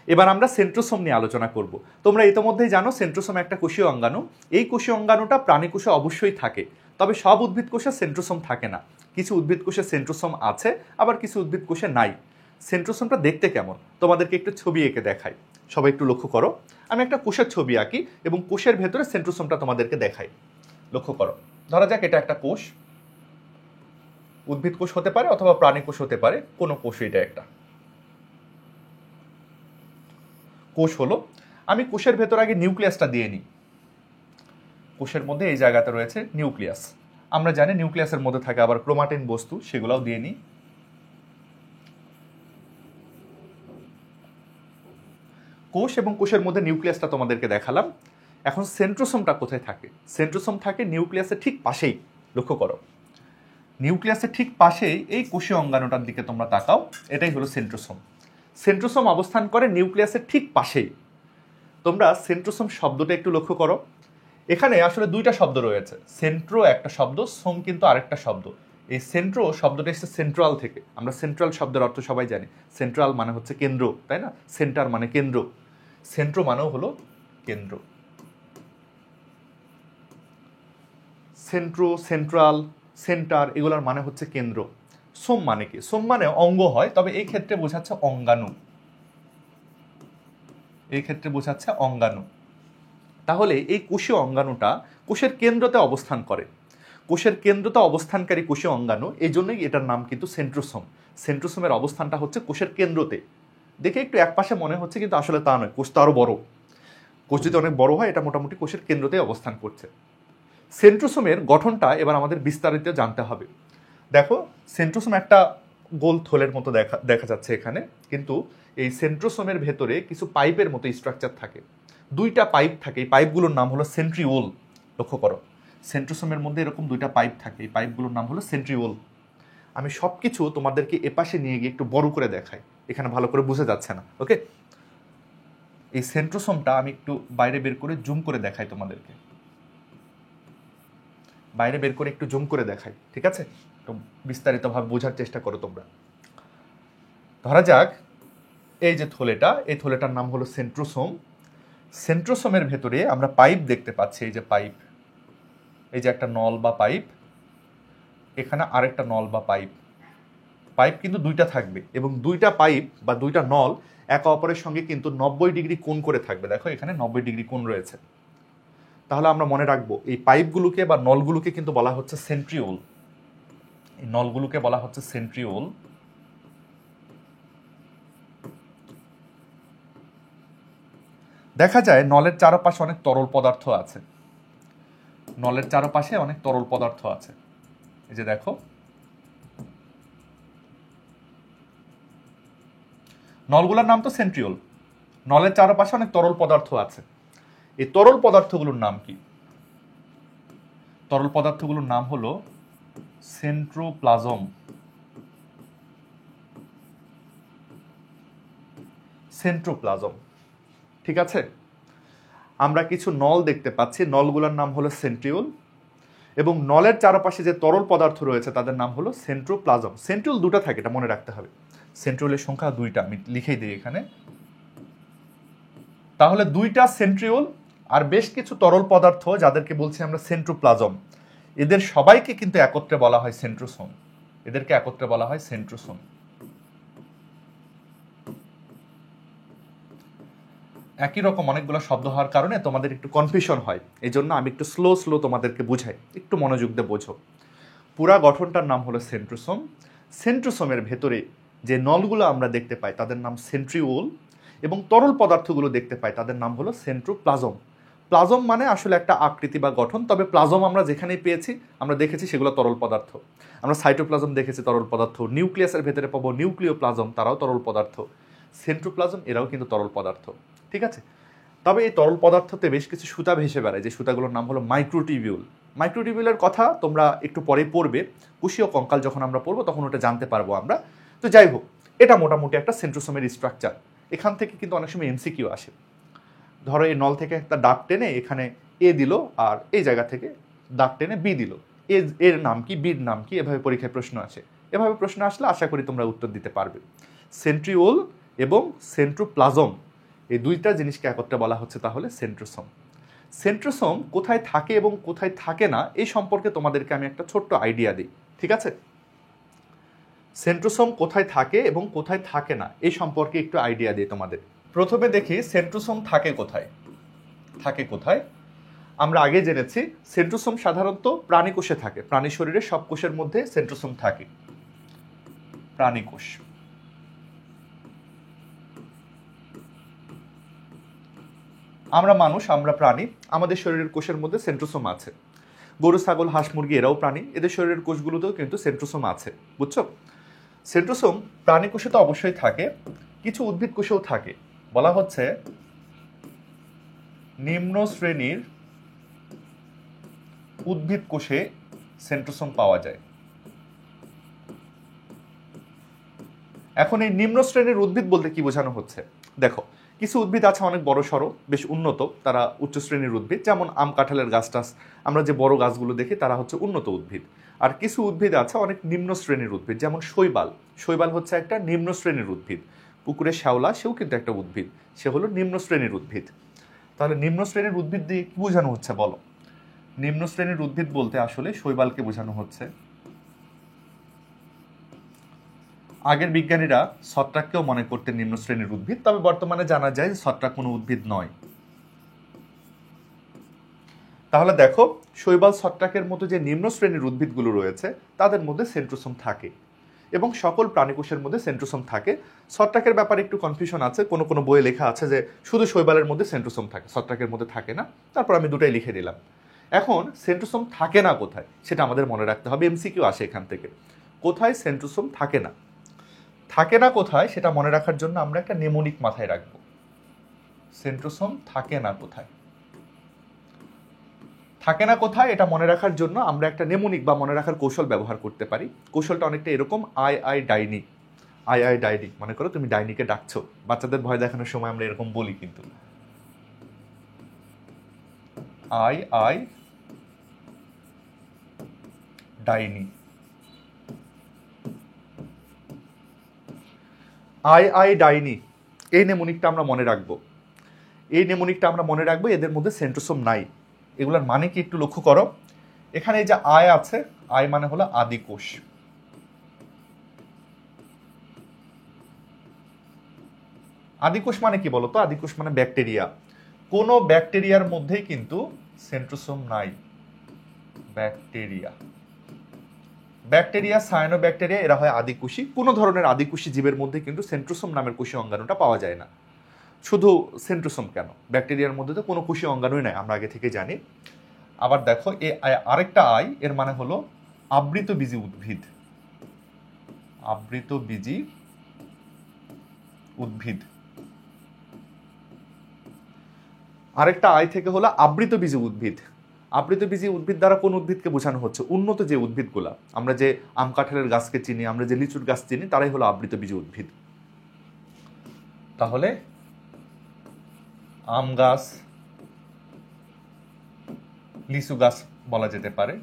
এবার আমরা সেন্ট্রোসোম নিয়ে আলোচনা করব। তোমরা ইতিমধ্যেই জানো সেন্ট্রোসোম একটা কোষীয় অঙ্গাণু। এই কোষীয় অঙ্গাণুটা প্রাণী কোষে অবশ্যই থাকে, তবে সব উদ্ভিদ কোষে সেন্ট্রোসোম থাকে না। কিছু উদ্ভিদ কোষে সেন্ট্রোসোম আছে, আবার কিছু উদ্ভিদ কোষে নাই। সেন্ট্রোসোমটা দেখতে কেমন তোমাদেরকে একটু ছবি এঁকে দেখাই। সবাই একটু লক্ষ্য করো, আমি একটা কোষের ছবি আঁকি এবং কোষের ভেতরে সেন্ট্রোসোমটা তোমাদেরকে দেখাই। লক্ষ্য করো, ধরা যাক এটা একটা কোষ, উদ্ভিদ কোষ হতে পারে অথবা প্রাণী কোষ হতে পারে, কোনো কোষ এটা একটা কোষ হলো। আমি কোষের ভেতর আগে নিউক্লিয়াসটা দিয়ে নিই। কোষের মধ্যে এই জায়গাতে রয়েছে নিউক্লিয়াস। আমরা জানি নিউক্লিয়াসের মধ্যে থাকে আবার ক্রোমাটিন বস্তু, সেগুলোও দিয়ে নিই। কোষ এবং কোষের মধ্যে নিউক্লিয়াসটা তোমাদেরকে দেখালাম। এখন সেন্ট্রোসোমটা কোথায় থাকে? সেন্ট্রোসোম থাকে নিউক্লিয়াসের ঠিক পাশেই। লক্ষ্য করো, নিউক্লিয়াসের ঠিক পাশেই এই কোষীয় অঙ্গাণুটার দিকে তোমরা তাকাও, এটাই হলো সেন্ট্রোসোম। সেন্ট্রোসোম অবস্থান করে নিউক্লিয়াসের ঠিক পাশেই। তোমরা সেন্ট্রোসোম শব্দটা একটু লক্ষ্য করো, এখানে আসলে দুইটা শব্দ রয়েছে। সেন্ট্রো একটা শব্দ, সোম কিন্তু আরেকটা শব্দ। এই সেন্ট্রো শব্দটা এসেছে সেন্ট্রাল থেকে। আমরা সেন্ট্রাল শব্দের অর্থ সবাই জানি, সেন্ট্রাল মানে হচ্ছে কেন্দ্র, তাই না? সেন্টার মানে কেন্দ্র, সেন্ট্রো মানেও হলো কেন্দ্র। সেন্ট্রো, সেন্ট্রাল, সেন্টার এগুলোর মানে হচ্ছে কেন্দ্র। সোম মানে কি? সোম মানে অঙ্গ হয়, তবে এই ক্ষেত্রে বোঝাচ্ছে অঙ্গাণু। এই ক্ষেত্রে বোঝাচ্ছে অঙ্গাণু। তাহলে এই কোষীয় অঙ্গাণুটা কোষের কেন্দ্রতে অবস্থান করে। কোষের কেন্দ্রতে অবস্থানকারী কোষীয় অঙ্গাণু, এই জন্যই এটার নাম কিন্তু সেন্ট্রোসোম। সেন্ট্রোসোমের অবস্থানটা হচ্ছে কোষের কেন্দ্রতে। দেখে একটু একপাশে মনে হচ্ছে, কিন্তু আসলে তা নয়, কোষ তো আরো বড়। কোষ যদি অনেক বড় হয়, এটা মোটামুটি কোষের কেন্দ্রতে অবস্থান করছে। সেন্ট্রোসোমের গঠনটা এবার আমাদের বিস্তারিত জানতে হবে। দেখো, সেন্ট্রোসোম একটা গোল থলের মতো দেখা যাচ্ছে এখানে, কিন্তু এই সেন্ট্রোসোমের ভেতরে কিছু পাইপের মতো স্ট্রাকচার থাকে। দুইটা পাইপ থাকে, এই পাইপগুলোর নাম হলো সেন্ট্রিওল। লক্ষ্য করো, সেন্ট্রোসোমের মধ্যে এরকম দুইটা পাইপ থাকে, এই পাইপগুলোর নাম হলো সেন্ট্রিওল। আমি সব কিছু তোমাদেরকে এপাশে নিয়ে গিয়ে একটু বড় করে দেখাই, এখানে ভালো করে বোঝা যাচ্ছে না। ওকে, এই সেন্ট্রোসোমটা আমি একটু বাইরে বের করে জুম করে দেখাই তোমাদেরকে। বাইরে বের করে একটু জুম করে দেখাই, ঠিক আছে? তো বিস্তারিতভাবে বোঝার চেষ্টা করো তোমরা। ধরা যাক এই যে থলেটা, এই থলেটার নাম হলো সেন্ট্রোসোম। সেন্ট্রোসোমের ভেতরে আমরা পাইপ দেখতে পাচ্ছি, এই যে পাইপ, এই যে একটা নল বা পাইপ, এখানে আরেকটা নল বা পাইপ। পাইপ কিন্তু দুইটা থাকবে এবং দুইটা পাইপ বা দুইটা নল একে অপরের সঙ্গে কিন্তু 90 ডিগ্রি কোণ করে থাকবে। দেখো এখানে 90 ডিগ্রি কোণ রয়েছে। তাহলে আমরা মনে রাখবো এই পাইপগুলোকে বা নলগুলোকে কিন্তু বলা হচ্ছে সেন্ট্রিওল। এই নলগুলোকে বলা হচ্ছে সেন্ট্রিওল। দেখা যায় নলের চারপাশে অনেক তরল পদার্থ আছে। নলের চারপাশে অনেক তরল পদার্থ আছে, এই যে দেখো, নলগুলোর নাম তো সেন্ট্রিওল। নলের চারপাশে অনেক তরল পদার্থ আছে। এই তরল পদার্থগুলোর নাম কি? তরল পদার্থগুলোর নাম হলো সেন্ট্রোপ্লাজম। সেন্ট্রোপ্লাজম, ঠিক আছে? আমরা কিছু নল দেখতে পাচ্ছি, নলগুলোর নাম হলো সেন্ট্রিওল, এবং নলের চারপাশে যে তরল পদার্থ রয়েছে তাদের নাম হলো সেন্ট্রোপ্লাজম। সেন্ট্রিওল দুটো থাকে, এটা মনে রাখতে হবে। সেন্ট্রিওলের সংখ্যা দুইটা, আমি লিখেই দিই এখানে। তাহলে দুইটা সেন্ট্রিওল আর বেশ কিছু তরল পদার্থ যাদেরকে বলছি আমরা সেন্ট্রোপ্লাজম, এদের সবাইকে কিন্তু একত্রে বলা হয় সেন্ট্রোসোম। এদেরকে একত্রে বলা হয় সেন্ট্রোসোম। একই রকম অনেকগুলো শব্দ হওয়ার কারণে তোমাদের একটু কনফিউশন হয়, এই জন্য আমি একটু স্লো তোমাদেরকে বুঝাই, একটু মনোযোগ দিয়ে বোঝো। পুরা গঠনটার নাম হলো সেন্ট্রোসোম। সেন্ট্রোসোমের ভেতরে যে নলগুলো আমরা দেখতে পাই তাদের নাম সেন্ট্রিওল, এবং তরল পদার্থগুলো দেখতে পাই তাদের নাম হলো সেন্ট্রোপ্লাজম। প্লাজম মানে আসলে একটা আকৃতি বা গঠন, তবে প্লাজম আমরা যেখানেই পেয়েছি আমরা দেখেছি সেগুলো তরল পদার্থ। আমরা সাইটোপ্লাজম দেখেছি তরল পদার্থ, নিউক্লিয়াসের ভেতরে পাবো নিউক্লিওপ্লাজম, তারাও তরল পদার্থ। সেন্ট্রোপ্লাজম এরাও কিন্তু তরল পদার্থ, ঠিক আছে? তবে এই তরল পদার্থতে বেশ কিছু সুতা ভেসে বেড়ায়, যে সুতাগুলোর নাম হলো মাইক্রোটিবিউল। মাইক্রোটিবিউলের কথা তোমরা একটু পরে পড়বে, কোষীয় কঙ্কাল যখন আমরা পড়বো তখন ওটা জানতে পারবো আমরা। তো যাই হোক, এটা মোটামুটি একটা সেন্ট্রোসোমের স্ট্রাকচার। এখান থেকে কিন্তু অনেক সময় এমসিকিউ আসে। ধরো এই নল থেকে একটা দাগ টেনে এখানে এ দিল, আর এই জায়গা থেকে দাগ টেনে বি দিল, এর নাম কি, বির নাম কি, এভাবে পরীক্ষায় প্রশ্ন আসে। এভাবে প্রশ্ন আসলে আশা করি তোমরা উত্তর দিতে পারবে। সেন্ট্রিওল এবং সেন্ট্রোপ্লাজম এই দুইটা জিনিসকে একত্রে বলা হচ্ছে তাহলে সেন্ট্রোসোম। সেন্ট্রোসোম কোথায় থাকে এবং কোথায় থাকে না এই সম্পর্কে তোমাদেরকে আমি একটা ছোট্ট আইডিয়া দিই, ঠিক আছে? সেন্ট্রোসোম কোথায় থাকে এবং কোথায় থাকে না এই সম্পর্কে একটু আইডিয়া দিই তোমাদের। প্রথমে দেখি সেন্ট্রোসোম থাকে কোথায়। থাকে কোথায় আমরা আগে জেনেছি, সেন্ট্রোসোম সাধারণত প্রাণী কোষে থাকে। প্রাণী শরীরের সব কোষের মধ্যে সেন্ট্রোসোম থাকে। প্রাণী কোষ, আমরা মানুষ, আমরা প্রাণী, আমাদের শরীরের কোষের মধ্যে সেন্ট্রোসোম আছে। গরু, ছাগল, হাঁস, মুরগি এরাও প্রাণী, এদের শরীরের কোষগুলোতেও কিন্তু সেন্ট্রোসোম আছে, বুঝছো? সেন্ট্রোসোম প্রাণী কোষে তো অবশ্যই থাকে, কিছু উদ্ভিদ কোষেও থাকে। বলা হচ্ছে নিম্ন শ্রেণীর উদ্ভিদ কোষে সেন্ট্রোসোম পাওয়া যায়। এখন এই নিম্ন শ্রেণীর উদ্ভিদ বলতে কি বোঝানো হচ্ছে? দেখো, কিছু উদ্ভিদ আছে অনেক বড় সড়ো, বেশ উন্নত, তারা উচ্চ শ্রেণীর উদ্ভিদ, যেমন আম কাঁঠালের গাছ টাছ, আমরা যে বড় গাছগুলো দেখি তারা হচ্ছে উন্নত উদ্ভিদ। আর কিছু উদ্ভিদ আছে অনেক নিম্ন শ্রেণীর উদ্ভিদ, যেমন শৈবাল। শৈবাল হচ্ছে একটা নিম্ন শ্রেণীর উদ্ভিদ। পুকুরের শ্যাওলা, সেও কিন্তু একটা উদ্ভিদ, সে হলো নিম্ন শ্রেণীর উদ্ভিদ। তাহলে নিম্ন শ্রেণীর উদ্ভিদ দিয়ে কি বোঝানো হচ্ছে বলো? নিম্ন শ্রেণীর উদ্ভিদ বলতে আসলে শৈবালকে বোঝানো হচ্ছে। আগের বিজ্ঞানীরা ছত্রাককেও মনে করতেন নিম্ন শ্রেণীর উদ্ভিদ, তবে বর্তমানে জানা যায় ছত্রাক কোনো উদ্ভিদ নয়। তাহলে দেখো, শৈবাল, ছত্রাকের মতো যে নিম্ন শ্রেণীর উদ্ভিদগুলো রয়েছে তাদের মধ্যে সেন্ট্রোসোম থাকে, এবং সকল প্রাণীকোষের মধ্যে সেন্ট্রোসোম থাকে। ছত্রাকের ব্যাপারে একটু কনফিউশন আছে, কোনো কোনো বইয়ে লেখা আছে যে শুধু শৈবালের মধ্যে সেন্ট্রোসোম থাকে, ছত্রাকের মধ্যে থাকে না। তারপর আমি দুটাই লিখে দিলাম। এখন সেন্ট্রোসোম থাকে না কোথায় সেটা আমাদের মনে রাখতে হবে, এমসিকিউ আসে এখান থেকে। কোথায় সেন্ট্রোসোম থাকে না? থাকে না কোথায় সেটা মনে রাখার জন্য আমরা একটা নেমোনিক মাথায় রাখবো। সেন্ট্রোসোম থাকে না কোথায়? থাকে না কোথায় এটা মনে রাখার জন্য আমরা একটা নেমোনিক বা মনে রাখার কৌশল ব্যবহার করতে পারি। কৌশলটা অনেকটা এরকম, আই ডাইনি। আই ডাইনি, মনে করো তুমি ডাইনিকে ডাকছো, বাচ্চাদের ভয় দেখানোর সময় আমরা এরকম বলি কিন্তু, আই ডাইনি। আই ডাইনি, এই নেমোনিকটা আমরা মনে রাখবো। এই নেমোনিকটা আমরা মনে রাখবো, এদের মধ্যে সেন্ট্রোসোম নাই। এগুলোর মানে কি একটু লক্ষ্য করো। এখানে এই যে আই আছে, আই মানে হলো আদিকোষ। আদিকোষ মানে কি বলতো? আদিকোষ মানে ব্যাকটেরিয়া। কোন ব্যাকটেরিয়ার মধ্যেই কিন্তু সেন্ট্রোসোম নাই। ব্যাকটেরিয়া, ব্যাকটেরিয়া, সায়ানোব্যাকটেরিয়া, এরা হয় আদিকোষী। কোনো ধরনের আদিকোষী জীবের মধ্যে কিন্তু সেন্ট্রোসোম নামের কোষীয় অঙ্গাণুটা পাওয়া যায় না। শুধু সেন্ট্রোসোম কেন, ব্যাকটেরিয়ার মধ্যে তো কোনো কোষীয় অঙ্গাণুই নাই, আমরা আগে থেকে জানি। আবার দেখো, আরেকটা আই, এর মানে হলো আবৃতবীজী উদ্ভিদ। আবৃতবীজী উদ্ভিদ। আরেকটা আই থেকে হলো আবৃতবীজী উদ্ভিদ। আবৃতবীজী উদ্ভিদ দ্বারা কোন উদ্ভিদকে বোঝানো হচ্ছে? উন্নত যে উদ্ভিদগুলা, আমরা যে আম কাঁঠালের গাছকে চিনি, আমরা যে লিচুর গাছ চিনি, তারাই হলো আবৃতবীজী উদ্ভিদ। তাহলে আম গাছ, লিচু গাছ বলা যেতে পারে,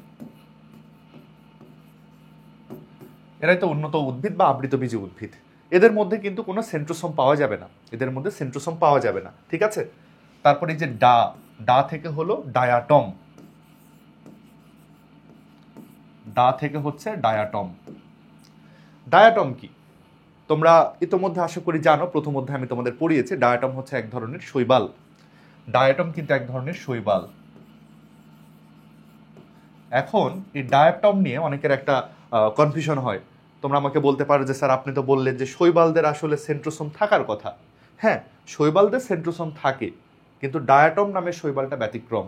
এরাই তো উন্নত উদ্ভিদ বা আবৃতবীজী উদ্ভিদ। এদের মধ্যে কিন্তু কোনো সেন্ট্রোসোম পাওয়া যাবে না, এদের মধ্যে সেন্ট্রোসোম পাওয়া যাবে না, ঠিক আছে? তারপরে যে ডা থেকে হলো ডায়াটম। ডা থেকে হচ্ছে ডায়াটম। ডায়াটম কি তোমরা ইতোমধ্যে আশা করি জানো, প্রথম অধ্যায়ে আমি তোমাদের পড়িয়েছি। ডায়াটম হচ্ছে এক ধরনের শৈবাল। ডায়াটম কিন্তু এক ধরনের শৈবাল। এখন এই ডায়াটম নিয়ে অনেকের একটা কনফিউশন হয়। তোমরা আমাকে বলতে পারো যে স্যার আপনি তো বললেন যে শৈবালদের আসলে সেন্ট্রোসোম থাকার কথা। হ্যাঁ, শৈবালদের সেন্ট্রোসোম থাকে, কিন্তু ডায়াটম নামের শৈবালটা ব্যতিক্রম।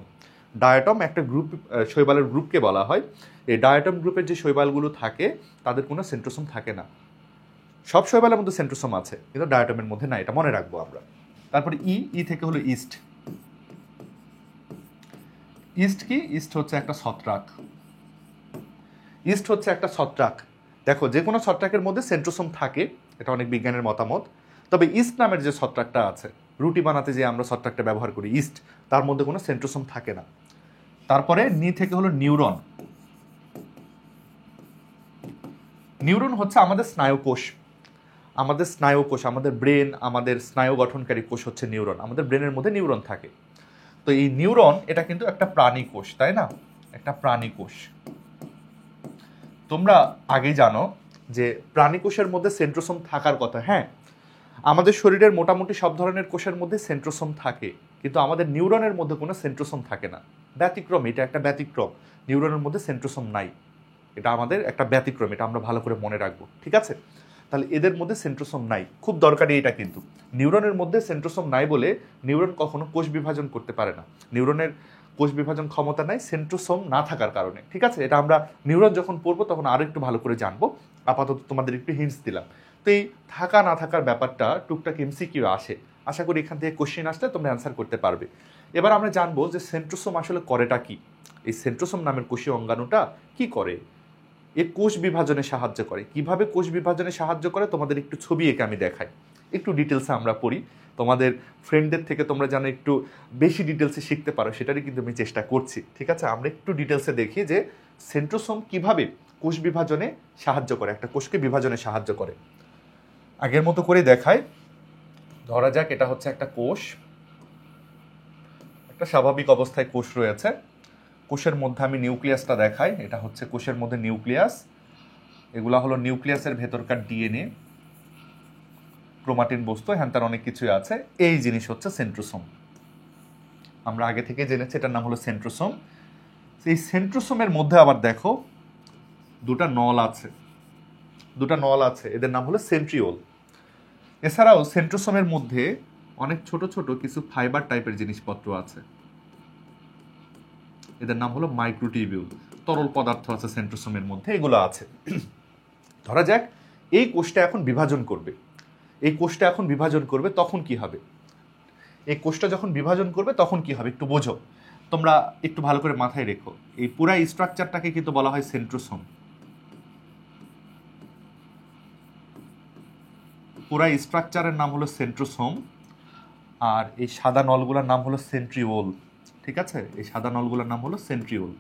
ডায়াটম একটা গ্রুপ, শৈবালের গ্রুপকে বলা হয়। এই ডায়াটম গ্রুপের যে শৈবালগুলো থাকে তাদের কোনো সেন্ট্রোসোম থাকে না। সব শৈবালের মধ্যে সেন্ট্রোসোম আছে, কিন্তু ডায়াটমের মধ্যে না, এটা মনে রাখবো আমরা। তারপরে ই থেকে হলো ইস্ট। ইস্ট কি? ইস্ট হচ্ছে একটা ছত্রাক। ইস্ট হচ্ছে একটা ছত্রাক। দেখো, যে কোনো ছত্রাকের মধ্যে সেন্ট্রোসোম থাকে, এটা অনেক বিজ্ঞানের মতামত। তবে ইস্ট নামের যে ছত্রাকটা আছে, রুটি বানাতে যে আমরা ছত্রাকটা ব্যবহার করি ইস্ট, তার মধ্যে কোনো সেন্ট্রোসোম থাকে না। তারপরে থেকে হলো নিউরন। নিউরন হচ্ছে আমাদের স্নায়ুকোষ। আমাদের স্নায়ু কোষ, আমাদের ব্রেন, আমাদের স্নায়ু গঠনকারী কোষ হচ্ছে নিউরন। আমাদের ব্রেনের মধ্যে নিউরন থাকে। তো এই নিউরন এটা কিন্তু একটা প্রাণী কোষ, তাই না? একটা প্রাণী কোষ। তোমরা আগেই জানো যে প্রাণী কোষের মধ্যে সেন্ট্রোসোম থাকার কথা। হ্যাঁ, আমাদের শরীরের মোটামুটি সব ধরনের কোষের মধ্যে সেন্ট্রোসোম থাকে, কিন্তু আমাদের নিউরনের মধ্যে কোনো সেন্ট্রোসোম থাকে না। ব্যতিক্রম, এটা একটা ব্যতিক্রম। নিউরনের মধ্যে সেন্ট্রোসোম নাই, এটা আমাদের একটা ব্যতিক্রম, এটা আমরা ভালো করে মনে রাখবো, ঠিক আছে? তাহলে এদের মধ্যে সেন্ট্রোসোম নাই, খুব দরকারি এটা কিন্তু। নিউরনের মধ্যে সেন্ট্রোসোম নাই বলে নিউরন কখনো কোষ বিভাজন করতে পারে না। নিউরনের কোষ বিভাজন ক্ষমতা নাই সেন্ট্রোসোম না থাকার কারণে, ঠিক আছে? এটা আমরা নিউরন যখন পড়বো তখন আরো একটু ভালো করে জানবো। আপাতত তোমাদের একটু হিন্টস দিলাম। তো এই থাকা না থাকার ব্যাপারটা টুকটাক এমসিকিউ আসে, আশা করি এখান থেকে কোশ্চেন আসলে তোমরা অ্যান্সার করতে পারবে। এবার আমরা জানবো যে সেন্ট্রোসোম আসলে করেটা কি। এই সেন্ট্রোসোম নামের কোষীয় অঙ্গাণুটা কি করে? এ কোষ বিভাজনে সাহায্য করে। কিভাবে কোষ বিভাজনে সাহায্য করে তোমাদের একটু ছবি এঁকে আমি দেখাই, একটু ডিটেলসে আমরা পড়ি। তোমাদের ফ্রেন্ডদের থেকে তোমরা যেন একটু বেশি ডিটেলসে শিখতে পারো সেটারই কিন্তু আমি চেষ্টা করছি, ঠিক আছে? আমরা একটু ডিটেলসে দেখি যে সেন্ট্রোসোম কিভাবে কোষ বিভাজনে সাহায্য করে, একটা কোষকে বিভাজনে সাহায্য করে। আগের মতো করে দেখায়। ধরা যাক এটা হচ্ছে একটা কোষ, একটা স্বাভাবিক অবস্থায় কোষ রয়েছে। কোষের মধ্যে আমি নিউক্লিয়াসটা দেখাই, এটা হচ্ছে কোষের মধ্যে নিউক্লিয়াস। এগুলা হলো নিউক্লিয়াসের ভেতরকার ডিএনএ, ক্রোমাটিন বস্তু, হ্যান তার অনেক কিছুই আছে। এই জিনিস হচ্ছে সেন্ট্রোসোম। আমরা আগে থেকে জেনেছি এটার নাম হলো সেন্ট্রোসোম। এই সেন্ট্রোসোমের মধ্যে আবার দেখো দুটা নল আছে, দুটা নল আছে, এদের নাম হলো সেন্ট্রিওল। এছাড়াও সেন্ট্রোসোমের মধ্যে অনেক ছোট ছোট কিছু ফাইবার টাইপের জিনিসপত্র আছে, এদের নাম হলো মাইক্রোটিবিউল। তরল পদার্থ আছে সেন্ট্রোসোমের মধ্যে, এগুলো আছে। ধরা যাক এই কোষটা এখন বিভাজন করবে, এই কোষটা এখন বিভাজন করবে, তখন কি হবে? এই কোষটা যখন বিভাজন করবে তখন কি হবে একটু বোঝো। তোমরা একটু ভালো করে মাথায় রেখো, এই পুরা স্ট্রাকচারটাকে কিন্তু বলা হয় সেন্ট্রোসোম। পুরা স্ট্রাকচারের নাম হলো সেন্ট্রোসোম। আর এই সাদা নলগুলোর নাম হলো সেন্ট্রিওল, ঠিক আছে? এই সাদা নলগুলোর নাম হলো সেন্ট্রিওল।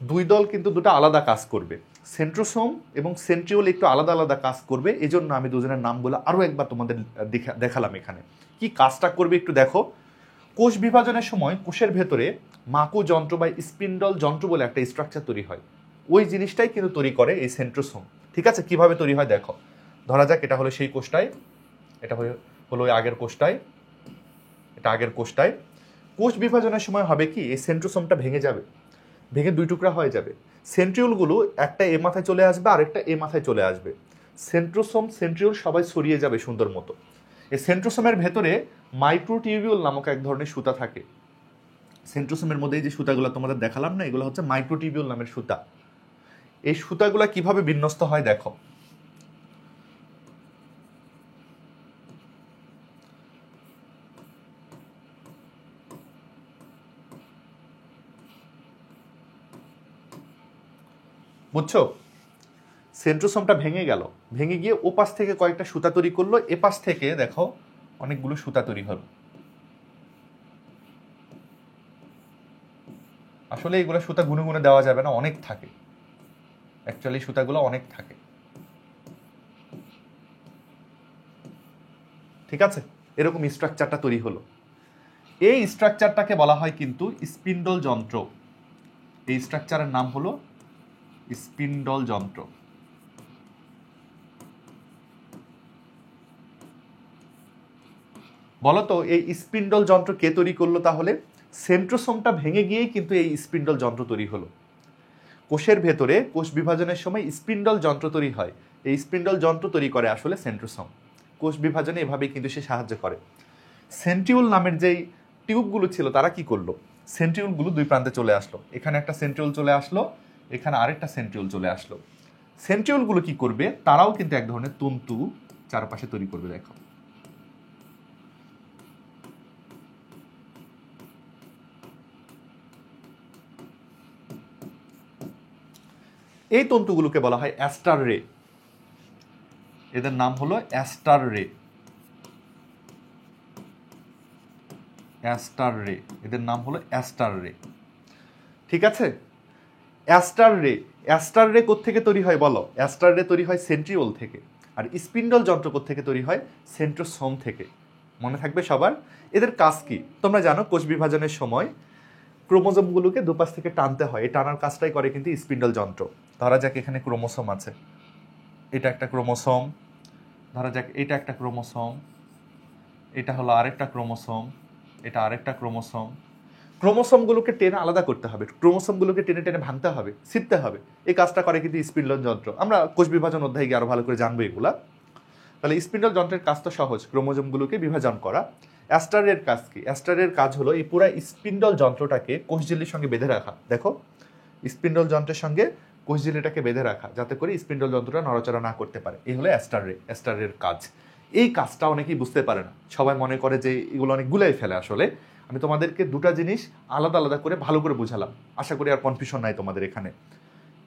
দুই দল কিন্তু দুটো আলাদা কাজ করবে, সেন্ট্রোসোম এবং সেন্ট্রিওল একটু আলাদা আলাদা কাজ করবে। এজন্য আমি দুজনের নামগুলো আরো একবার তোমাদের দেখালাম এখানে। কি কাজটা করবে একটু দেখো। কোষ বিভাজনের সময় কোষের ভেতরে মাকু যন্ত্র বা স্পিন্ডল যন্ত্র বলে একটা স্ট্রাকচার তৈরি হয়, ওই জিনিসটাই কিন্তু তৈরি করে এই সেন্ট্রোসোম, ঠিক আছে? কিভাবে তৈরি হয় দেখো। ধরা যাক এটা হলো সেই কোষটায়, এটা হলো আগের কোষটায়, এটা আগের কোষটায়। কোষ বিভাজনের সময় হবে কি, এই সেন্ট্রোসোমটা ভেঙে যাবে, ভেঙে দুই টুকরা হয়ে যাবে। সেন্ট্রিওলগুলো একটা এ মাথায় চলে আসবে আর একটা এ মাথায় চলে আসবে। সেন্ট্রোসোম সেন্ট্রিওল সবাই ছড়িয়ে যাবে সুন্দর মতো। এই সেন্ট্রোসোমের ভেতরে মাইক্রোটিবিউল নামক এক ধরনের সুতা থাকে। সেন্ট্রোসোমের মধ্যে এই যে সুতাগুলো তোমাদের দেখালাম না, এগুলো হচ্ছে মাইক্রোটিবিউল নামের সুতা। এই সুতাগুলা কিভাবে বিন্যস্ত হয় দেখো। বুঝছো? সেন্ট্রোসোমটা ভেঙে গেল, ভেঙে গিয়ে ওপাশ থেকে কয়েকটা সুতা তৈরি করলো, এপাশ থেকে দেখো অনেকগুলো সুতা তৈরি হলো। আসলে এগুলো সুতা গুনে গুনে দেওয়া যাবে না, অনেক থাকে, অ্যাকচুয়ালি সুতাগুলো অনেক থাকে, ঠিক আছে? এরকম স্ট্রাকচারটা তৈরি হলো। এই স্ট্রাকচারটাকে বলা হয় কিন্তু স্পিন্ডল যন্ত্র। এই স্ট্রাকচারের নাম হলো স্পিন্ডল যন্ত্র। বলতো এই স্পিন্ডল যন্ত্র কে তৈরি করলো তাহলে? সেন্ট্রোসোমটা ভেঙে গিয়েই কিন্তু এই স্পিন্ডল যন্ত্র তৈরি হলো। কোষের ভেতরে কোষ বিভাজনের সময় স্পিন্ডল যন্ত্র তৈরি হয়, এই স্পিন্ডল যন্ত্র তৈরি করে আসলে সেন্ট্রোসোম। কোষ বিভাজনে এভাবেই কিন্তু সে সাহায্য করে। সেন্ট্রিওল নামের যেই টিউবগুলো ছিল তারা কি করলো, সেন্ট্রিওলগুলো দুই প্রান্তে চলে আসলো, এখানে একটা সেন্ট্রিওল চলে আসলো, এখানে আরেকটা সেন্ট্রিওল চলে আসলো। সেন্ট্রিওলগুলো কি করবে, তারাও কিন্তু এক ধরনের তন্তু চারপাশে তৈরি করবে দেখো। এই তন্তুগুলোকে বলা হয় অ্যাস্টার রে, এদের নাম হলো অ্যাস্টার রে। অ্যাস্টার রে, এদের নাম হলো অ্যাস্টার রে, ঠিক আছে? অ্যাস্টার রে কোত্থেকে তৈরি হয় বলো? অ্যাস্টার রে তৈরি হয় সেন্ট্রিওল থেকে, আর স্পিন্ডল যন্ত্র কোত্থেকে তৈরি হয়? সেন্ট্রোসোম থেকে। মনে থাকবে সবার। এদের কাজ কি তোমরা জানো, কোষ বিভাজনের সময় ক্রোমোজোমগুলোকে দুপাশ থেকে টানতে হয়, এই টানার কাজটাই করে কিন্তু স্পিন্ডল যন্ত্র। ধরা যাক এখানে ক্রোমোসোম আছে, এটা একটা ক্রোমোসোম, ধরা যাক এটা একটা ক্রোমোসোম, এটা হলো আরেকটা ক্রোমোসোম, এটা আরেকটা ক্রোমোসোম। ক্রোমোসোমগুলোকে টেনে আলাদা করতে হবে, ক্রোমোসোমগুলোকে টেনে টেনে ভাঙতে হবে, ছিঁড়তে হবে। এই কাজটা করে কিন্তু স্পিন্ডল যন্ত্র। আমরা কোষ বিভাজন অধ্যায়ে গিয়ে আরো ভালো করে জানবো এগুলা। তাহলে স্পিন্ডল যন্ত্রের কাজ তো সহজ, ক্রোমোজোমগুলোকে বিভাজন করা। অ্যাস্টারের কাজ কি? অ্যাস্টারের কাজ হলো এই পুরো স্পিন্ডল যন্ত্রটাকে কোষঝিল্লির সঙ্গে বেঁধে রাখা। দেখো, স্পিন্ডল যন্ত্রের সঙ্গে কোষঝিল্লিটাকে বেঁধে রাখা, যাতে করে স্পিন্ডল যন্ত্রটা নড়াচড়া না করতে পারে। এই হলো অ্যাস্টারের কাজ। এই কাজটা অনেকেই বুঝতে পারে না, সবাই মনে করে যে এগুলো অনেক গুলাই ফেলে। আসলে আমি তোমাদেরকে দুটা জিনিস আলাদা আলাদা করে ভালো করে বুঝালাম, আশা করি আর কনফিউশন নাই তোমাদের এখানে।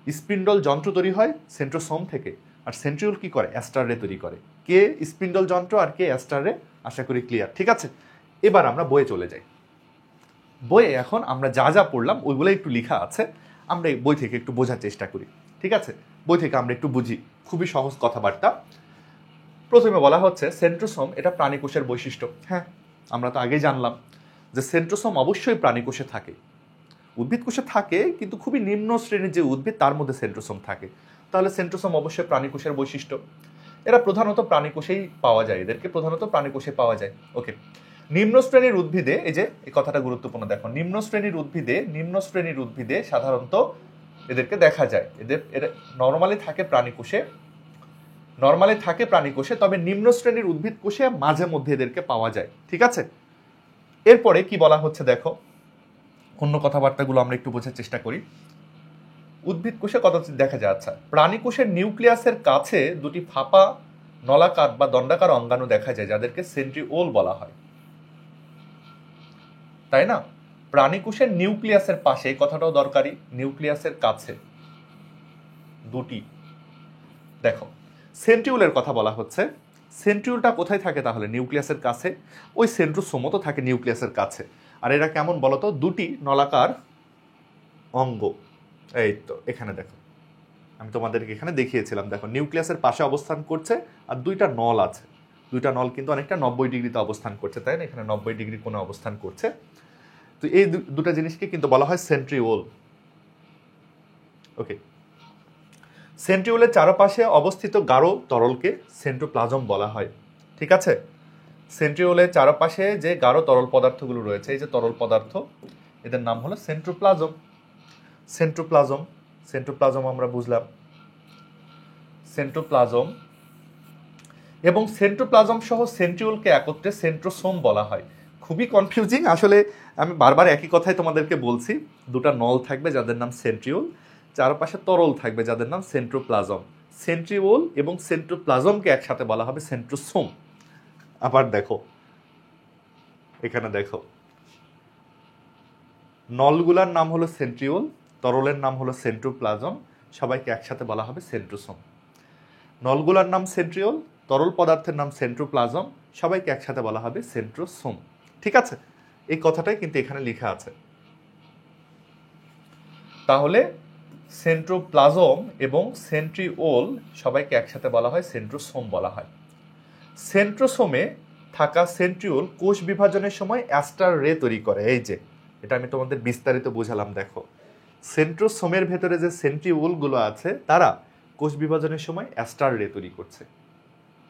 স্পিন্ডল যন্ত্র তৈরি হয় সেন্ট্রোসোম থেকে, আর সেন্ট্রিওল কি করে? অ্যাস্টার রে তৈরি করে। কে স্পিন্ডল যন্ত্র আর কে অ্যাস্টার রে? আশা করি ক্লিয়ার। ঠিক আছে, এবার আমরা বইয়ে চলে যাই। বইয়ে এখন আমরা যা যা পড়লাম ওইগুলো একটু লেখা আছে, আমরা এই বই থেকে একটু বোঝার চেষ্টা করি। ঠিক আছে, বই থেকে আমরা একটু বুঝি, খুবই সহজ কথাবার্তা। প্রথমে বলা হচ্ছে সেন্ট্রোসোম এটা প্রাণীকোষের বৈশিষ্ট্য। হ্যাঁ, আমরা তো আগেই জানলাম যে সেন্ট্রোসোম অবশ্যই প্রাণীকোষে থাকে। উদ্ভিদ কোষে থাকে, কিন্তু খুবই নিম্ন শ্রেণীর যে উদ্ভিদ তার মধ্যে সেন্ট্রোসোম থাকে। তাহলে সেন্ট্রোসোম অবশ্যই প্রাণীকোষের বৈশিষ্ট্য। এরা প্রধানত প্রাণীকোষেই পাওয়া যায়, এদেরকে প্রধানত প্রাণীকোষে পাওয়া যায়। ওকে, নিম্ন শ্রেণীর উদ্ভিদে, এই যে এই কথাটা গুরুত্বপূর্ণ, দেখো নিম্ন শ্রেণীর উদ্ভিদে সাধারণত এদেরকে দেখা যায়। এরা নর্মালি থাকে প্রাণীকোষে, তবে নিম্ন শ্রেণীর উদ্ভিদ কোষে মাঝে মধ্যে এদেরকে পাওয়া যায়। ঠিক আছে, এরপরে কি বলা হচ্ছে দেখো, অন্য কথাবার্তাগুলো আমরা একটু বোঝার চেষ্টা করি। উদ্ভিদ কোষে কত দেখা যায়? আচ্ছা, প্রাণী কোষের নিউক্লিয়াসের কাছে দুটি ফাঁপা নলাকার বা দণ্ডাকার অঙ্গাণু দেখা যায়, যাদেরকে সেন্ট্রিওল বলা হয়, তাই না? প্রাণী কোষের নিউক্লিয়াসের পাশে, কথাটাও দরকারি, নিউক্লিয়াসের কাছে দুটি। দেখো, সেন্ট্রিওলের কথা বলা হচ্ছে। সেন্ট্রিওলটা কোথায় থাকে তাহলে? নিউক্লিয়াসের কাছে। ওই সেন্ট্রোসোমও তো থাকে নিউক্লিয়াসের কাছে। আর এরা কেমন বলতো? দুটি নলাকার অঙ্গ। এই তো এখানে দেখো, আমি তোমাদেরকে এখানে দেখিয়েছিলাম। দেখো, নিউক্লিয়াসের পাশে অবস্থান করছে, আর দুইটা নল আছে। দুইটা নল কিন্তু অনেকটা 90 ডিগ্রিতে অবস্থান করছে, তাই না? এখানে 90 ডিগ্রি কোণে অবস্থান করছে। তো এই দুটা জিনিসকে কিন্তু বলা হয় সেন্ট্রিওল। ওকে, সেন্ট্রিওলের চারপাশে অবস্থিত গাঢ় তরলকে সেন্ট্রোপ্লাজম বলা হয়। ঠিক আছে, সেন্ট্রিওলের চারপাশে যে গাঢ় তরল পদার্থগুলো রয়েছে, এই যে তরল পদার্থ, এদের নাম হলো সেন্ট্রোপ্লাজম। সেন্ট্রোপ্লাজম আমরা বুঝলাম, সেন্ট্রোপ্লাজম। এবং সেন্ট্রোপ্লাজম সহ সেন্ট্রিওলকে একত্রে সেন্ট্রোসোম বলা হয়। খুবই কনফিউজিং আসলে, আমি বারবার একই কথাই তোমাদেরকে বলছি। দুটা নল থাকবে যাদের নাম সেন্ট্রিওল, চারপাশে তরল থাকবে যাদের নাম সেন্ট্রোপ্লাজম। সেন্ট্রিওল এবং সেন্ট্রোপ্লাজমকে একসাথে বলা হবে সেন্ট্রোসোম। আবার দেখো, এখানে দেখো, নলগুলার নাম হলো সেন্ট্রিওল, তরলের নাম হলো সেন্ট্রোপ্লাজম, সবাইকে একসাথে বলা হবে সেন্ট্রোসোম। নলগুলার নাম সেন্ট্রিওল, তরল পদার্থের নাম সেন্ট্রোপ্লাজম, সবাইকে একসাথে বলা হবে সেন্ট্রোসোম। ঠিক আছে, এই কথাটাই কিন্তু এখানে লেখা আছে। তাহলে সেন্ট্রোপ্লাজম এবং সেন্ট্রিওল সবাইকে একসাথে বলা হয় সেন্ট্রোসোম বলা হয়। সেন্ট্রোসোমে থাকা সেন্ট্রিওল কোষ বিভাজনের সময় অ্যাস্টার রে তৈরি করে। এই যে এটা আমি তোমাদের বিস্তারিত বোঝালাম। দেখো, সেন্ট্রোসোমের ভেতরে যে সেন্ট্রিওলগুলো আছে তারা কোষ বিভাজনের সময় অ্যাস্টার রে তৈরি করছে।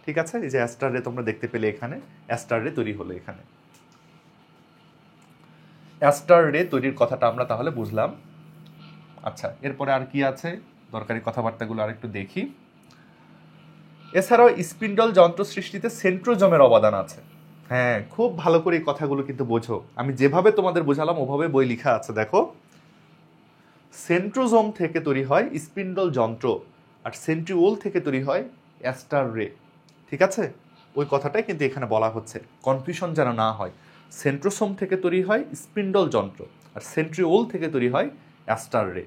ঠিক আছে, এই যে অ্যাস্টার রে তোমরা দেখতে পেলে, এখানে অ্যাস্টার রে তৈরি হলো। এখানে অ্যাস্টার রে তৈরির কথাটা আমরা তাহলে বুঝলাম। আচ্ছা, এরপরে আর কি আছে? দরকারি কথাবার্তাগুলো আর একটু দেখি। এছাড়াও স্পিন্ডল যন্ত্র সৃষ্টিতে সেন্ট্রোজোমের অবদান আছে। হ্যাঁ, খুব ভালো করে এই কথাগুলো কিন্তু বোঝো। আমি যেভাবে তোমাদের বোঝালাম ওভাবে বই লেখা আছে। দেখো, সেন্ট্রোজোম থেকে তৈরি হয় স্পিন্ডল যন্ত্র, আর সেন্ট্রিওল থেকে তৈরি হয় অ্যাস্টার রে। ঠিক আছে, ওই কথাটাই কিন্তু এখানে বলা হচ্ছে, কনফিউশন যেন না হয়। সেন্ট্রোসোম থেকে তৈরি হয় স্পিন্ডল যন্ত্র, আর সেন্ট্রিওল থেকে তৈরি হয় অ্যাস্টার রে।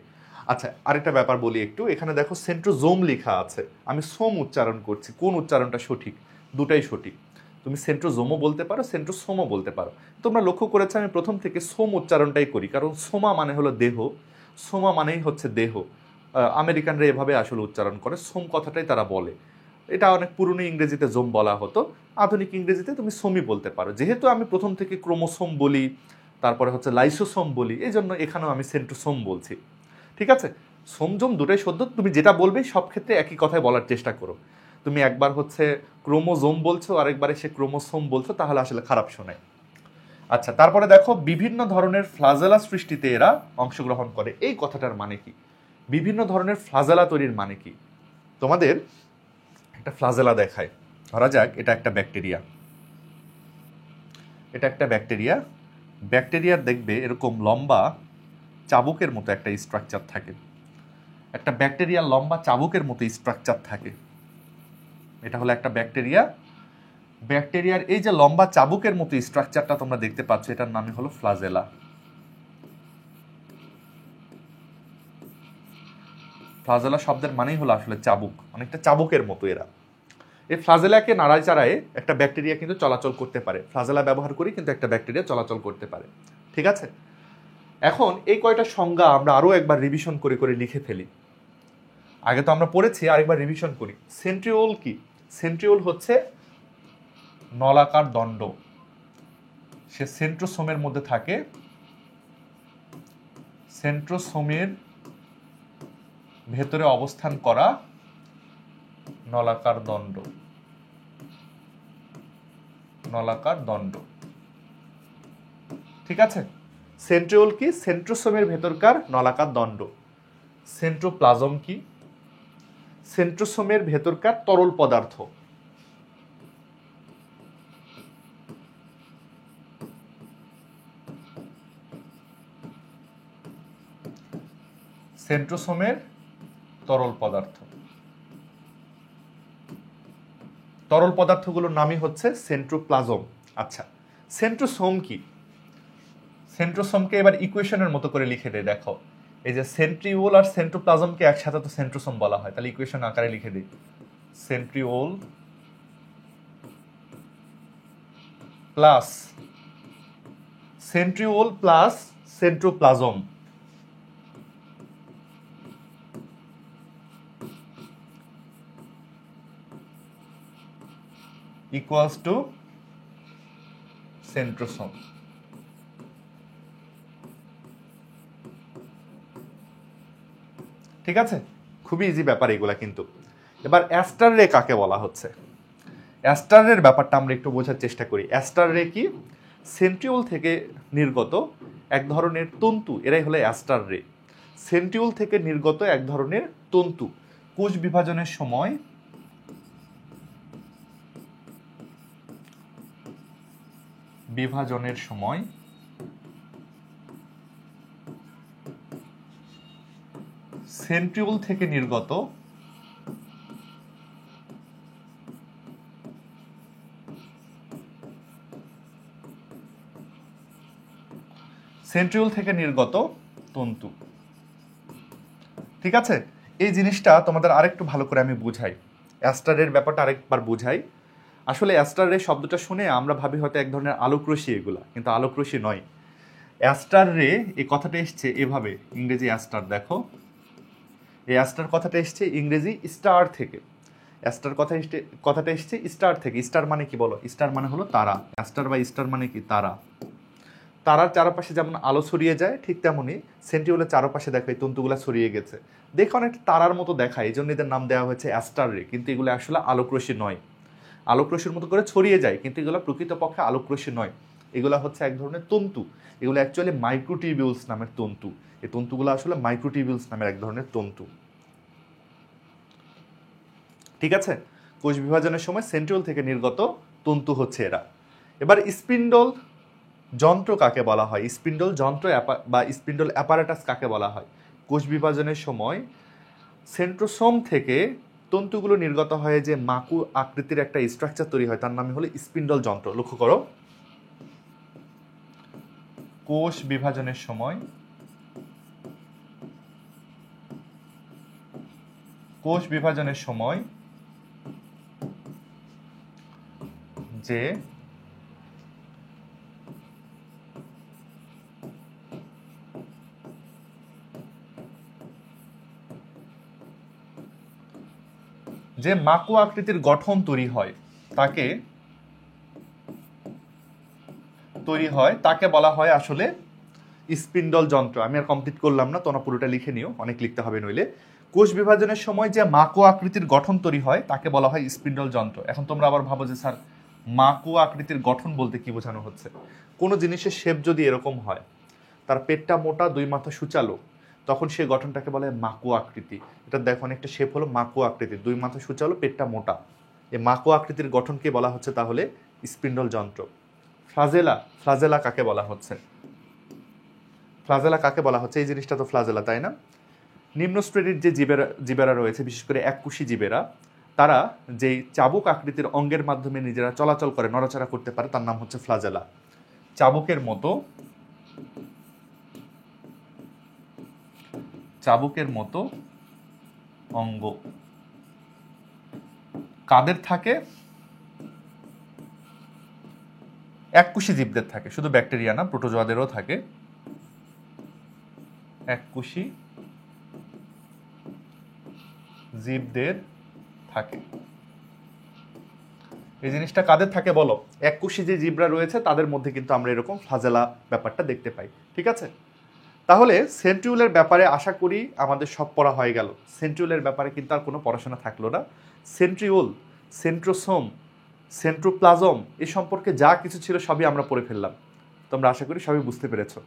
আচ্ছা, আরেকটা ব্যাপার বলি একটু। এখানে দেখো সেন্ট্রোজোম লেখা আছে, আমি সোম উচ্চারণ করছি। কোন উচ্চারণটা সঠিক? দুটাই সঠিক। তুমি সেন্ট্রোজোমও বলতে পারো, সেন্ট্রোসোমও বলতে পারো। তোমরা লক্ষ্য করেছো আমি প্রথম থেকে সোম উচ্চারণটাই করি, কারণ সোমা মানে হলো দেহ, সোমা মানেই হচ্ছে দেহ। আমেরিকানরা এভাবে আসলে উচ্চারণ করে, সোম কথাটাই তারা বলে। এটা অনেক পুরনো ইংরেজিতে জোম বলা হতো, আধুনিক ইংরেজিতে তুমি সোমই বলতে পারো। যেহেতু আমি প্রথম থেকে ক্রোমোসোম বলি, তারপরে হচ্ছে লাইসোসোম বলি, এই জন্য এখানেও আমি সেন্ট্রোসোম বলছি। ঠিক আছে, সোমজোম দুটাই সদ্য, তুমি যেটা বলবে সব ক্ষেত্রে একই কথাই বলার চেষ্টা করো। তুমি একবার হচ্ছে ক্রোমোজোম বলছো, আরেকবার এসে ক্রোমোসোম বলছো, তাহলে আসলে খারাপ শোনায়। আচ্ছা, তারপরে দেখো বিভিন্ন ধরনের ফ্লাজেলা সৃষ্টিতে এরা অংশগ্রহণ করে, এই কথাটার মানে কি? বিভিন্ন ধরনের ফ্লাজেলা তৈরির মানে কি? তোমাদের একটা ফ্লাজেলা দেখায়, ধরা যাক এটা একটা ব্যাকটেরিয়া, এটা একটা ব্যাকটেরিয়া। ব্যাকটেরিয়ার দেখবে এরকম লম্বা চাবুকের মতো একটা স্ট্রাকচার থাকে, একটা ব্যাকটেরিয়ার লম্বা চাবুকের মতো স্ট্রাকচার থাকে। এটা হলো একটা ব্যাকটেরিয়া। ব্যাকটেরিয়ার এই যে লম্বা চাবুকের মতো স্ট্রাকচারটা তোমরা দেখতে পাচ্ছ, এটার নামই হলো ফ্লাজেলা। ফ্লাজেলা শব্দের মানেই হলো আসলে চাবুক, অনেকটা চাবুকের মতো এরা। এই ফ্লাজেলাকে নাড়ায় চাড়ায় একটা ব্যাকটেরিয়া কিন্তু চলাচল করতে পারে, ফ্লাজেলা ব্যবহার করি কিন্তু একটা ব্যাকটেরিয়া চলাচল করতে পারে। ঠিক আছে, এখন এই কয়টা সংজ্ঞা আমরা আরো একবার রিভিশন করে করে লিখে ফেলি। আগে তো আমরা পড়েছি, আরেকবার রিভিশন করি। সেন্ট্রিওল কি? সেন্ট্রিওল হচ্ছে নলাকার দণ্ড, সে সেন্ট্রোসোমের মধ্যে থাকে। সেন্ট্রোসোমের ভেতরে অবস্থান করা নলাকার দণ্ড, নলাকার দণ্ড। ঠিক আছে, সেন্ট্রিওল কি? সেন্ট্রোসোমের ভেতরকার নলাকার দণ্ড। সেন্ট্রোপ্লাজম কি? সেন্ট্রোসোমের ভেতরকার তরল পদার্থ। সেন্ট্রোসোমের তরল পদার্থ, তরল পদার্থগুলোর নামই হচ্ছে সেন্ট্রোপ্লাজম। আচ্ছা, সেন্ট্রোসোম কি? সেন্ট্রোসোমকে এবার ইকুয়েশনের মতো করে লিখে দেয়, দেখো এই যে সেন্ট্রিওল আর সেন্ট্রোপ্লাজমকে একসাথে তো সেন্ট্রোসোম বলা হয়, তাহলে ইকুয়েশন আকারে লিখে দিই, centriole plus centriole plus centroplasm equals to centrosome. ঠিক আছে, খুবই ইজি ব্যাপার এগুলা কিন্তু। এবার অ্যাস্টার রে কাকে বলা হচ্ছে? অ্যাস্টার রের ব্যাপারটা আমরা একটু বোঝার চেষ্টা করি। অ্যাস্টার রে কি? সেন্ট্রিওল থেকে নির্গত এক ধরনের তন্তু, এরাই হলো অ্যাস্টার রে। সেন্ট্রিওল থেকে নির্গত এক ধরনের তন্তু কোষ বিভাজনের সময় সেন্ট্রিওল থেকে নির্গত তন্তু। ঠিক আছে, এই জিনিসটা তোমাদের আরেকটু ভালো করে আমি বুঝাই, অ্যাস্টারের ব্যাপারটা আরেকবার বুঝাই। আসলে অ্যাস্টার রে শব্দটা শুনে আমরা ভাবি হয়তো এক ধরনের আলোকরশ্মি এগুলা, কিন্তু আলোকরশ্মি নয়। অ্যাস্টার রে এই কথাটা এসছে এভাবে, ইংরেজি অ্যাস্টার, দেখো এই অ্যাস্টার কথাটা এসছে ইংরেজি স্টার থেকে। অ্যাস্টার কথাটা এসছে স্টার থেকে। স্টার মানে কি বলো? স্টার মানে হলো তারা। অ্যাস্টার বা স্টার মানে কি? তারা। তারার চারপাশে যেমন আলো ছড়িয়ে যায়, ঠিক তেমনই সেন্ট্রিওলের চারপাশে দেখো এই তন্তুগুলো ছড়িয়ে গেছে, দেখো অনেকটা তারার মতো দেখায়, এই জন্য এদের নাম দেওয়া হয়েছে অ্যাস্টার রে। কিন্তু এগুলো আসলে আলোকরশ্মি নয়, আলোকরশ্মির মতো করে ছড়িয়ে যায়, কিন্তু এগুলো প্রকৃতপক্ষে আলোকরশ্মি নয়। এগুলো হচ্ছে এক ধরনের তন্তু, এগুলো অ্যাকচুয়ালি মাইক্রোটিবিউলস নামের তন্তু। এই তন্তুগুলো আসলে মাইক্রোটিবিউলস নামের এক ধরনের তন্তু। ঠিক আছে, কোষ বিভাজনের সময় সেন্ট্রিওল থেকে নির্গত তন্তু হচ্ছে এরা। এবার স্পিন্ডল যন্ত্র কাকে বলা হয়? স্পিন্ডল যন্ত্র বা স্পিন্ডল অ্যাপারেটাস কাকে বলা হয়? কোষ বিভাজনের সময় সেন্ট্রোসোম থেকে তন্তুগুলো নির্গত হয়ে যে মাকু আকৃতির একটা স্ট্রাকচার তৈরি হয়, তার নামই হলো স্পিন্ডল যন্ত্র। লক্ষ্য করো, কোষ বিভাজনের সময় যে যে মাকো আকৃতির গঠন তৈরি হয় তাকে বলা হয় আসলে স্পিন্ডল যন্ত্র। আমি আর কমপ্লিট করলাম না, তোমরা পুরোটা লিখে নিও, অনেক লিখতে হবে নইলে। কোষ বিভাজনের সময় যে মাকো আকৃতির গঠন তৈরি হয় তাকে বলা হয় স্পিন্ডল যন্ত্র। এখন তোমরা আবার ভাবো যে স্যার মাকো আকৃতির গঠন বলতে কি বোঝানো হচ্ছে? কোনো জিনিসের শেপ যদি এরকম হয়, তার পেটটা মোটা, দুই মাথা সূচালো, তখন সেই গঠনটাকে বলে মাকো আকৃতি। এটা দেখো অনেকটা শেপ হলো মাকো আকৃতি, দুই মাথা সূচালো, পেটটা মোটা। এই মাকো আকৃতির গঠনকে বলা হচ্ছে তাহলে স্পিন্ডল যন্ত্র। ফ্লাজেলা কাকে বলা হচ্ছে? ফ্লাজেলা কাকে বলা হচ্ছে? এই জিনিসটা তো ফ্লাজেলা, তাই না? নিম্ন শ্রেণীর যে জীবেরা রয়েছে, বিশেষ করে এককুশী জীবেরা, তারা যেই চাবুক আকৃতির অঙ্গের মাধ্যমে নিজেরা চলাচল করে, নড়াচড়া করতে পারে, তার নাম হচ্ছে ফ্লাজেলা। চাবুকের মতো অঙ্গ কাদের থাকে? এককুশী জীবদের থাকে, শুধু ব্যাকটেরিয়া না, প্রোটোজোয়াদেরও থাকে। এককুশী জীবদের থাকে। এই জিনিসটা কাদের থাকে বলো? এককুশী যে জীবরা রয়েছে তাদের মধ্যে কিন্তু আমরা এরকম ফ্লাজেলা ব্যাপারটা দেখতে পাই। ঠিক আছে, তাহলে সেন্ট্রিওলের ব্যাপারে আশা করি আমাদের সব পড়া হয়ে গেল। সেন্ট্রিওলের ব্যাপারে কিন্তু আর কোনো পড়াশোনা থাকলো না। সেন্ট্রিওল, সেন্ট্রোসোম, সেন্ট্রোপ্লাজম এ সম্পর্কে যা কিছু ছিল সবই আমরা পড়ে ফেললাম। তোমরা আশা করি সবই বুঝতে পেরেছো।